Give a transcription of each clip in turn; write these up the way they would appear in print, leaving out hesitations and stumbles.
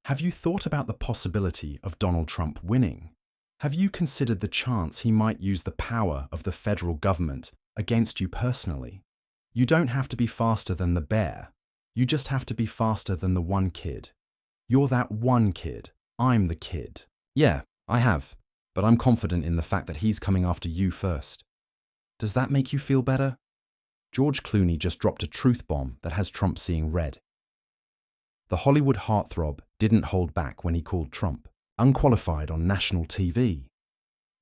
Have you thought about the possibility of Donald Trump winning? Have you considered the chance he might use the power of the federal government against you personally? You don't have to be faster than the bear. You just have to be faster than the one kid. You're that one kid. I'm the kid. Yeah, I have. But I'm confident in the fact that he's coming after you first. Does that make you feel better? George Clooney just dropped a truth bomb that has Trump seeing red. The Hollywood heartthrob didn't hold back when he called Trump unqualified on national TV.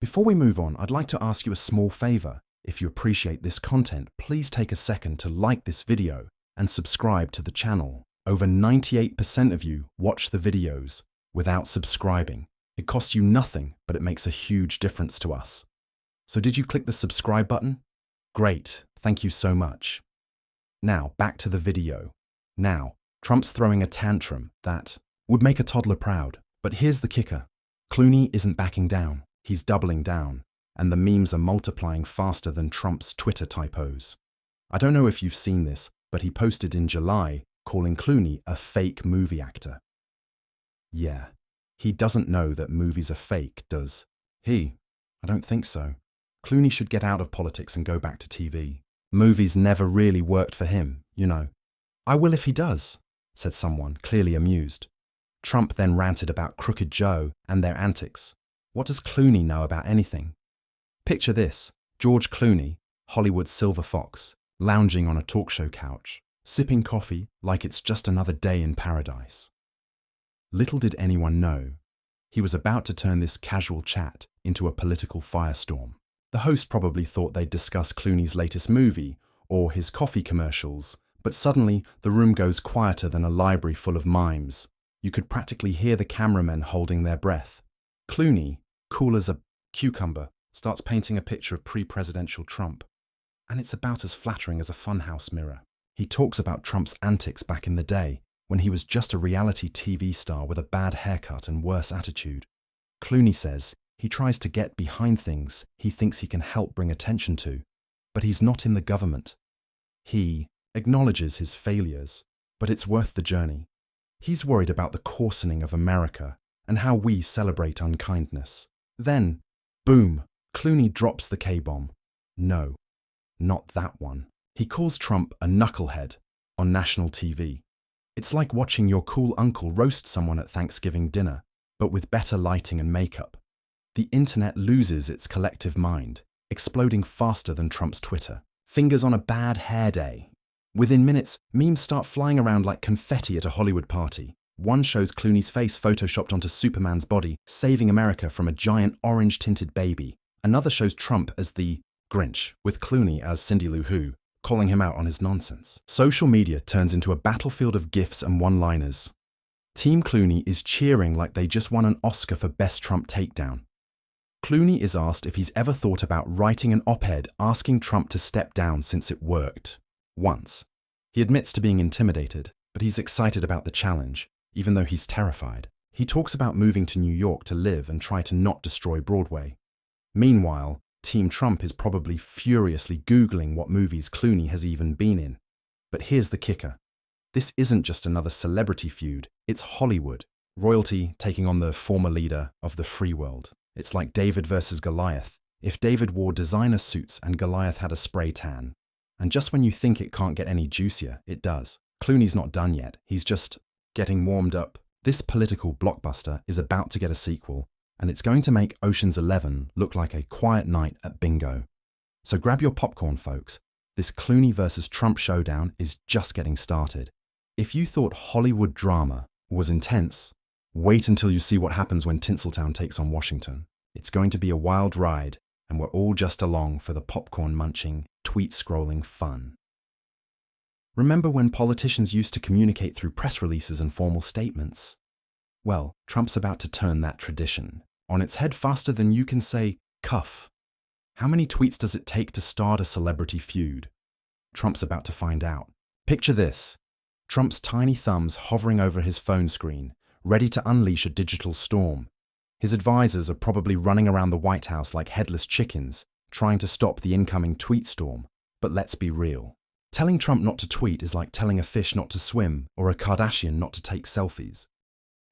Before we move on, I'd like to ask you a small favor. If you appreciate this content, please take a second to like this video and subscribe to the channel. Over 98% of you watch the videos without subscribing. It costs you nothing, but it makes a huge difference to us. So did you click the subscribe button? Great, thank you so much. Now, back to the video. Now, Trump's throwing a tantrum that would make a toddler proud. But here's the kicker. Clooney isn't backing down. He's doubling down. And the memes are multiplying faster than Trump's Twitter typos. I don't know if you've seen this, but he posted in July calling Clooney a fake movie actor. Yeah, he doesn't know that movies are fake, does he? I don't think so. Clooney should get out of politics and go back to TV. Movies never really worked for him, you know. I will if he does, said someone, clearly amused. Trump then ranted about Crooked Joe and their antics. What does Clooney know about anything? Picture this, George Clooney, Hollywood's silver fox, lounging on a talk show couch, sipping coffee like it's just another day in paradise. Little did anyone know, he was about to turn this casual chat into a political firestorm. The host probably thought they'd discuss Clooney's latest movie or his coffee commercials, but suddenly the room goes quieter than a library full of mimes. You could practically hear the cameramen holding their breath. Clooney, cool as a cucumber, starts painting a picture of pre-presidential Trump. And it's about as flattering as a funhouse mirror. He talks about Trump's antics back in the day, when he was just a reality TV star with a bad haircut and worse attitude. Clooney says he tries to get behind things he thinks he can help bring attention to, but he's not in the government. He acknowledges his failures, but it's worth the journey. He's worried about the coarsening of America and how we celebrate unkindness. Then, boom, Clooney drops the K-bomb. No, not that one. He calls Trump a knucklehead on national TV. It's like watching your cool uncle roast someone at Thanksgiving dinner, but with better lighting and makeup. The internet loses its collective mind, exploding faster than Trump's Twitter. Fingers on a bad hair day. Within minutes, memes start flying around like confetti at a Hollywood party. One shows Clooney's face photoshopped onto Superman's body, saving America from a giant orange-tinted baby. Another shows Trump as the Grinch, with Clooney as Cindy Lou Who, calling him out on his nonsense. Social media turns into a battlefield of GIFs and one-liners. Team Clooney is cheering like they just won an Oscar for Best Trump Takedown. Clooney is asked if he's ever thought about writing an op-ed asking Trump to step down since it worked. Once. He admits to being intimidated, but he's excited about the challenge, even though he's terrified. He talks about moving to New York to live and try to not destroy Broadway. Meanwhile, Team Trump is probably furiously Googling what movies Clooney has even been in. But here's the kicker. This isn't just another celebrity feud, it's Hollywood. Royalty taking on the former leader of the free world. It's like David versus Goliath. If David wore designer suits and Goliath had a spray tan. And just when you think it can't get any juicier, it does. Clooney's not done yet. He's just getting warmed up. This political blockbuster is about to get a sequel, and it's going to make Ocean's 11 look like a quiet night at bingo. So grab your popcorn, folks. This Clooney versus Trump showdown is just getting started. If you thought Hollywood drama was intense, wait until you see what happens when Tinseltown takes on Washington. It's going to be a wild ride, and we're all just along for the popcorn-munching, tweet-scrolling fun. Remember when politicians used to communicate through press releases and formal statements? Well, Trump's about to turn that tradition on its head faster than you can say, cuff. How many tweets does it take to start a celebrity feud? Trump's about to find out. Picture this. Trump's tiny thumbs hovering over his phone screen, ready to unleash a digital storm. His advisors are probably running around the White House like headless chickens, trying to stop the incoming tweet storm. But let's be real. Telling Trump not to tweet is like telling a fish not to swim or a Kardashian not to take selfies.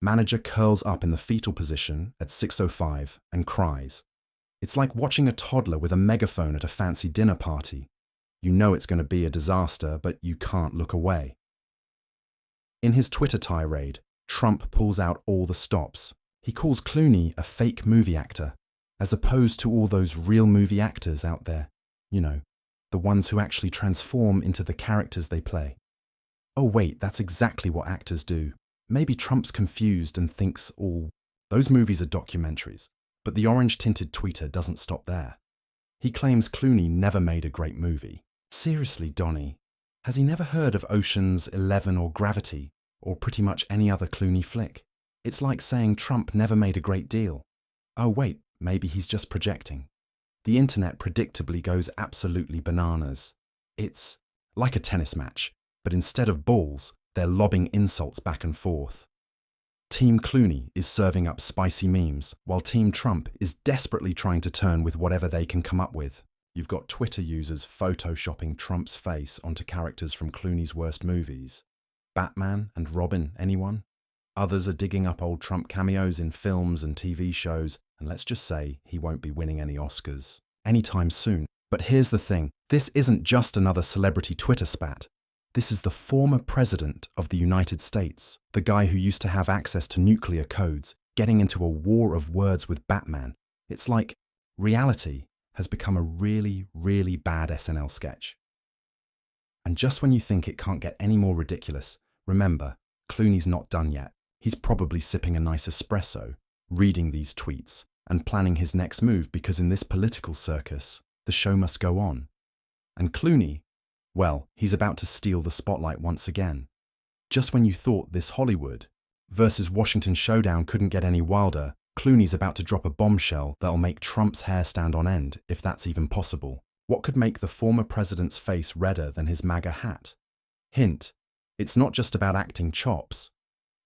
Manager curls up in the fetal position at 6:05 and cries. It's like watching a toddler with a megaphone at a fancy dinner party. You know it's going to be a disaster, but you can't look away. In his Twitter tirade, Trump pulls out all the stops. He calls Clooney a fake movie actor, as opposed to all those real movie actors out there. You know, the ones who actually transform into the characters they play. Oh wait, that's exactly what actors do. Maybe Trump's confused and thinks all those movies are documentaries. But the orange-tinted tweeter doesn't stop there. He claims Clooney never made a great movie. Seriously, Donnie, has he never heard of Ocean's 11 or Gravity, or pretty much any other Clooney flick? It's like saying Trump never made a great deal. Oh wait, maybe he's just projecting. The internet predictably goes absolutely bananas. It's like a tennis match, but instead of balls, they're lobbing insults back and forth. Team Clooney is serving up spicy memes, while Team Trump is desperately trying to turn with whatever they can come up with. You've got Twitter users photoshopping Trump's face onto characters from Clooney's worst movies. Batman and Robin, anyone? Others are digging up old Trump cameos in films and TV shows, and let's just say he won't be winning any Oscars anytime soon. But here's the thing, this isn't just another celebrity Twitter spat. This is the former president of the United States, the guy who used to have access to nuclear codes, getting into a war of words with Batman. It's like reality has become a really, really bad SNL sketch. And just when you think it can't get any more ridiculous, remember, Clooney's not done yet. He's probably sipping a nice espresso, reading these tweets, and planning his next move because in this political circus, the show must go on. And Clooney, well, he's about to steal the spotlight once again. Just when you thought this Hollywood versus Washington showdown couldn't get any wilder, Clooney's about to drop a bombshell that'll make Trump's hair stand on end, if that's even possible. What could make the former president's face redder than his MAGA hat? Hint, it's not just about acting chops.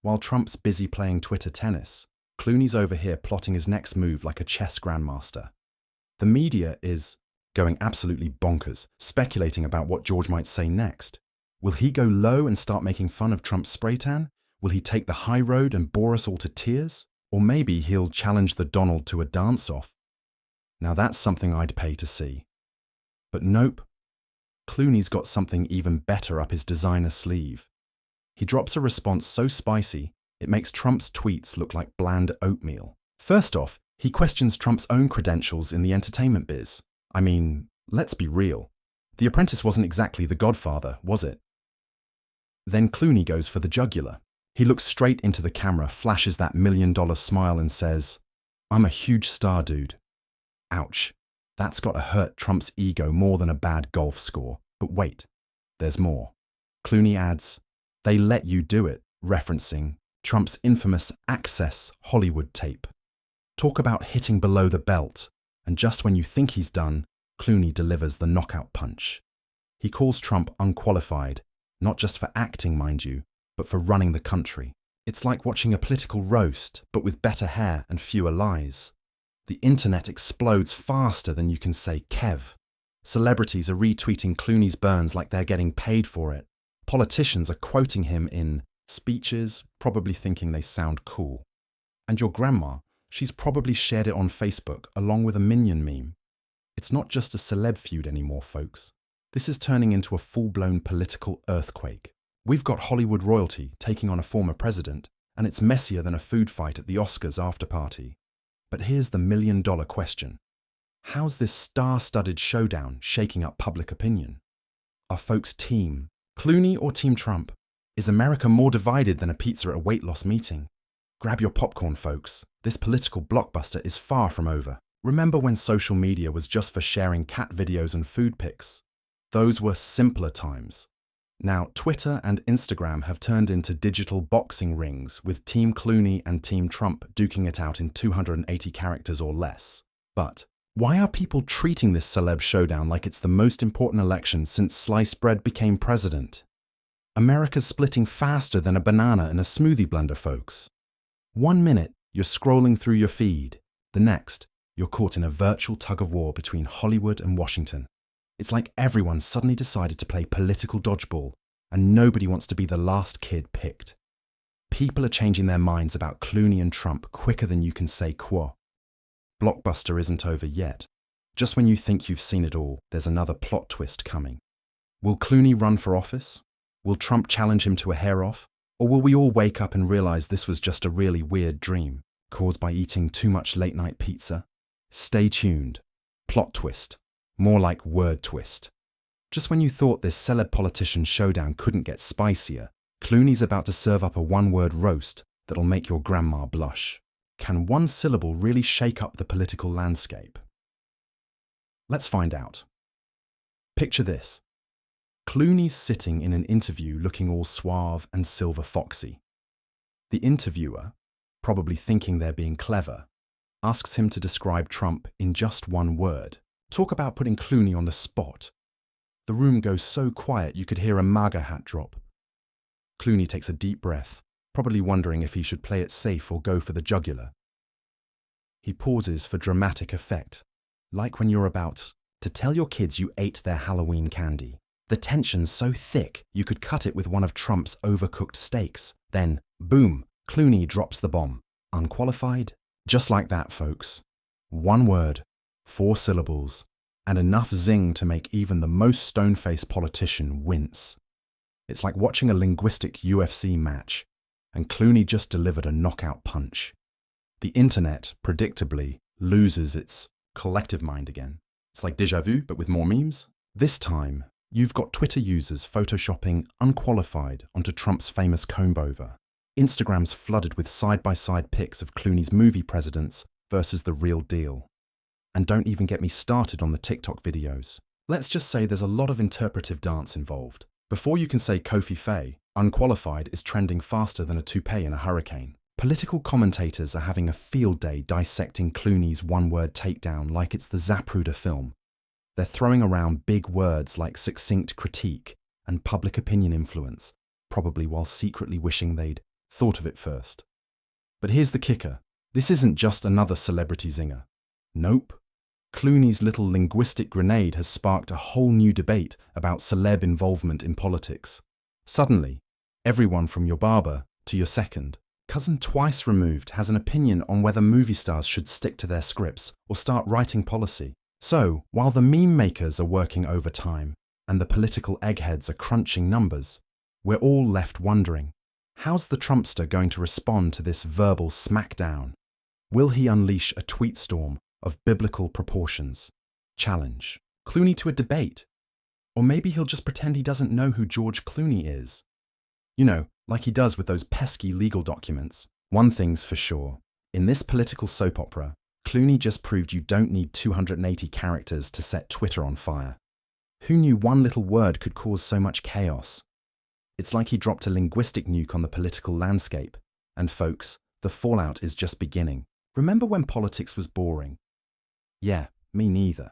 While Trump's busy playing Twitter tennis, Clooney's over here plotting his next move like a chess grandmaster. The media is going absolutely bonkers, speculating about what George might say next. Will he go low and start making fun of Trump's spray tan? Will he take the high road and bore us all to tears? Or maybe he'll challenge the Donald to a dance-off. Now that's something I'd pay to see. But nope, Clooney's got something even better up his designer sleeve. He drops a response so spicy, it makes Trump's tweets look like bland oatmeal. First off, he questions Trump's own credentials in the entertainment biz. I mean, let's be real. The Apprentice wasn't exactly The Godfather, was it? Then Clooney goes for the jugular. He looks straight into the camera, flashes that $1 million smile and says, "I'm a huge star, dude." Ouch. That's got to hurt Trump's ego more than a bad golf score. But wait, there's more. Clooney adds, "They let you do it," referencing Trump's infamous Access Hollywood tape. Talk about hitting below the belt. And just when you think he's done, Clooney delivers the knockout punch. He calls Trump unqualified, not just for acting, mind you, but for running the country. It's like watching a political roast, but with better hair and fewer lies. The internet explodes faster than you can say Kev. Celebrities are retweeting Clooney's burns like they're getting paid for it. Politicians are quoting him in speeches, probably thinking they sound cool. And your grandma, she's probably shared it on Facebook along with a Minion meme. It's not just a celeb feud anymore, folks. This is turning into a full-blown political earthquake. We've got Hollywood royalty taking on a former president, and it's messier than a food fight at the Oscars after party. But here's the $1 million question. How's this star-studded showdown shaking up public opinion? Are folks team Clooney or Team Trump? Is America more divided than a pizza at a weight loss meeting? Grab your popcorn, folks. This political blockbuster is far from over. Remember when social media was just for sharing cat videos and food pics? Those were simpler times. Now, Twitter and Instagram have turned into digital boxing rings with Team Clooney and Team Trump duking it out in 280 characters or less. But why are people treating this celeb showdown like it's the most important election since sliced bread became president? America's splitting faster than a banana in a smoothie blender, folks. 1 minute, you're scrolling through your feed. The next, you're caught in a virtual tug-of-war between Hollywood and Washington. It's like everyone suddenly decided to play political dodgeball, and nobody wants to be the last kid picked. People are changing their minds about Clooney and Trump quicker than you can say quoi. Blockbuster isn't over yet. Just when you think you've seen it all, there's another plot twist coming. Will Clooney run for office? Will Trump challenge him to a hair-off? Or will we all wake up and realize this was just a really weird dream, caused by eating too much late-night pizza? Stay tuned. Plot twist. More like word twist. Just when you thought this celeb-politician showdown couldn't get spicier, Clooney's about to serve up a one-word roast that'll make your grandma blush. Can one syllable really shake up the political landscape? Let's find out. Picture this. Clooney's sitting in an interview looking all suave and silver foxy. The interviewer, probably thinking they're being clever, asks him to describe Trump in just one word. Talk about putting Clooney on the spot. The room goes so quiet you could hear a MAGA hat drop. Clooney takes a deep breath, probably wondering if he should play it safe or go for the jugular. He pauses for dramatic effect, like when you're about to tell your kids you ate their Halloween candy. The tension's so thick you could cut it with one of Trump's overcooked steaks. Then, boom, Clooney drops the bomb. Unqualified? Just like that, folks. One word, 4 syllables, and enough zing to make even the most stone-faced politician wince. It's like watching a linguistic UFC match, and Clooney just delivered a knockout punch. The internet, predictably, loses its collective mind again. It's like déjà vu, but with more memes. This time, you've got Twitter users photoshopping unqualified onto Trump's famous comb-over. Instagram's flooded with side-by-side pics of Clooney's movie presidents versus the real deal. And don't even get me started on the TikTok videos. Let's just say there's a lot of interpretive dance involved. Before you can say Kofi Faye, unqualified is trending faster than a toupee in a hurricane. Political commentators are having a field day dissecting Clooney's one-word takedown like it's the Zapruder film. They're throwing around big words like succinct critique and public opinion influence, probably while secretly wishing they'd thought of it first. But here's the kicker. This isn't just another celebrity zinger. Nope. Clooney's little linguistic grenade has sparked a whole new debate about celeb involvement in politics. Suddenly, everyone from your barber to your second cousin twice removed has an opinion on whether movie stars should stick to their scripts or start writing policy. So, while the meme makers are working overtime and the political eggheads are crunching numbers, we're all left wondering, how's the Trumpster going to respond to this verbal smackdown? Will he unleash a tweet storm of biblical proportions? Challenge Clooney to a debate? Or maybe he'll just pretend he doesn't know who George Clooney is. You know, like he does with those pesky legal documents. One thing's for sure. In this political soap opera, Clooney just proved you don't need 280 characters to set Twitter on fire. Who knew one little word could cause so much chaos? It's like he dropped a linguistic nuke on the political landscape. And folks, the fallout is just beginning. Remember when politics was boring? Yeah, me neither.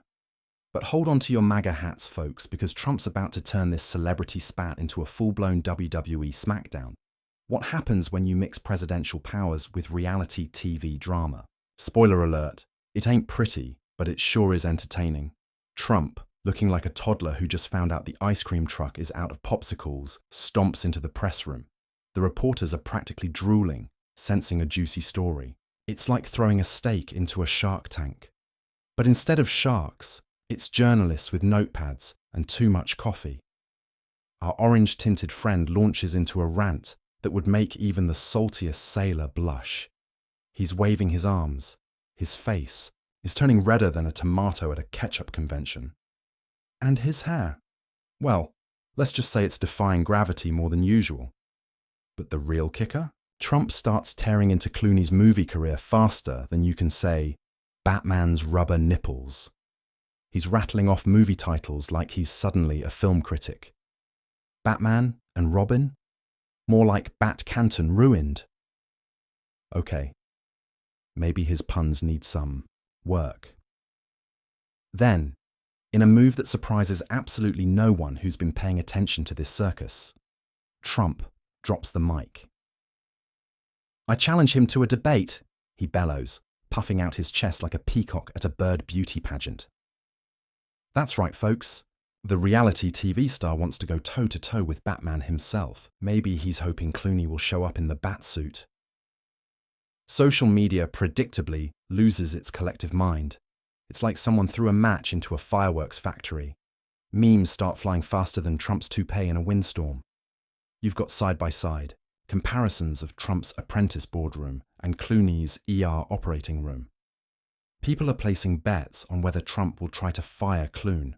But hold on to your MAGA hats, folks, because Trump's about to turn this celebrity spat into a full-blown WWE smackdown. What happens when you mix presidential powers with reality TV drama? Spoiler alert, it ain't pretty, but it sure is entertaining. Trump, looking like a toddler who just found out the ice cream truck is out of popsicles, stomps into the press room. The reporters are practically drooling, sensing a juicy story. It's like throwing a steak into a shark tank. But instead of sharks, it's journalists with notepads and too much coffee. Our orange-tinted friend launches into a rant that would make even the saltiest sailor blush. He's waving his arms. His face is turning redder than a tomato at a ketchup convention. And his hair. Well, let's just say it's defying gravity more than usual. But the real kicker? Trump starts tearing into Clooney's movie career faster than you can say, Batman's rubber nipples. He's rattling off movie titles like he's suddenly a film critic. Batman and Robin? More like Bat Canton ruined. Okay, maybe his puns need some work. Then, in a move that surprises absolutely no one who's been paying attention to this circus, Trump drops the mic. I challenge him to a debate, he bellows, puffing out his chest like a peacock at a bird beauty pageant. That's right, folks. The reality TV star wants to go toe-to-toe with Batman himself. Maybe he's hoping Clooney will show up in the Batsuit. Social media predictably loses its collective mind. It's like someone threw a match into a fireworks factory. Memes start flying faster than Trump's toupee in a windstorm. You've got side-by-side comparisons of Trump's apprentice boardroom and Clooney's ER operating room. People are placing bets on whether Trump will try to fire Clooney.